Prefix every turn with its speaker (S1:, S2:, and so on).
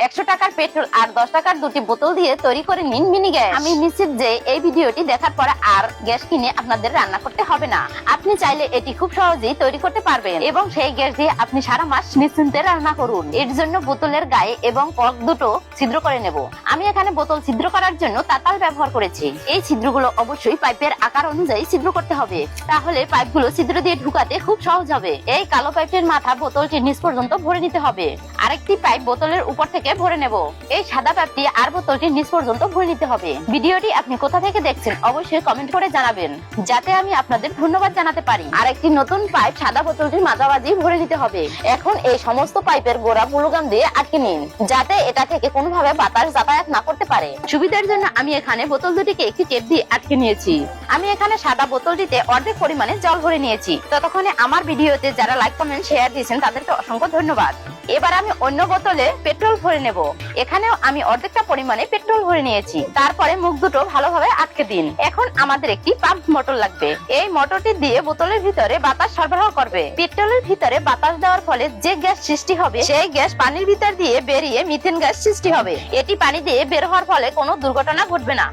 S1: 100 টাকার পেট্রোল আর 10 টাকার দুটি বোতল দিয়ে তৈরি করে নিন মিনি গ্যাস। আমি নিশ্চিত যে এই ভিডিওটি দেখার পর আর গ্যাস কিনে আপনাদের রান্না করতে হবে না। আপনি চাইলে এটি খুব সহজেই তৈরি করতে পারবেন এবং সেই গ্যাস দিয়ে আপনি সারা মাস নিশ্চিন্তে রান্না করুন। এর জন্য বোতলের গায়ে এবং কর্ক দুটো ছিদ্র করে নেব। আমি এখানে বোতল ছিদ্র করার জন্য তাতাল ব্যবহার করেছি। এই ছিদ্রগুলো অবশ্যই পাইপের আকার অনুযায়ী ছিদ্র করতে হবে, তাহলে পাইপগুলো ছিদ্র দিয়ে ঢুকাতে খুব সহজ হবে। এই কালো পাইপের মাথা বোতলটির নিচ পর্যন্ত ভরে নিতে হবে। আরেকটি পাইপ বোতলের উপর থেকে ভরে নেব। এই সাদা পাইপটি আর বোতলটির নিচ পর্যন্ত ভরে নিতে হবে। ভিডিওটি আপনি কোথা থেকে দেখছেন অবশ্যই কমেন্ট করে জানাবেন, যাতে আমি আপনাদের ধন্যবাদ জানাতে পারি। আরেকটি নতুন পাইপ সাদা বোতলটির মাঝামাঝি ভরে নিতে হবে। এখন এই সমস্ত পাইপের গোড়া গ্লুগাম দিয়ে আটকে নিন, যাতে এটা থেকে কোনোভাবে বাতাস যাতায়াত না করতে পারে। সুবিধার জন্য আমি এখানে বোতল দুটিকে একটি টেপ দিয়ে আটকে নিয়েছি। আমি এখানে সাদা বোতলটিতে অর্ধেক পরিমাণে জল ভরে নিয়েছি। ততক্ষণে আমার ভিডিওতে যারা লাইক কমেন্ট শেয়ার দিয়েছেন তাদেরকে অসংখ্য ধন্যবাদ। এবার আমি অন্য বোতলে পেট্রোল ভরে নেব। এখানেও আমি অর্ধেকটা পরিমাণে পেট্রোল ভরে নিয়েছি। তারপরে মুখ দুটো ভালোভাবে আটকে দিন। এখন আমাদের একটি পাম্প মোটর লাগবে। এই মোটরটি দিয়ে বোতলের ভিতরে বাতাস সরবরাহ করবে। পেট্রোলের ভিতরে বাতাস দেওয়ার ফলে যে গ্যাস সৃষ্টি হবে সেই গ্যাস পানির ভিতর দিয়ে বেরিয়ে মিথেন গ্যাস সৃষ্টি হবে। এটি পানি দিয়ে বের হওয়ার ফলে কোনো দুর্ঘটনা ঘটবে না।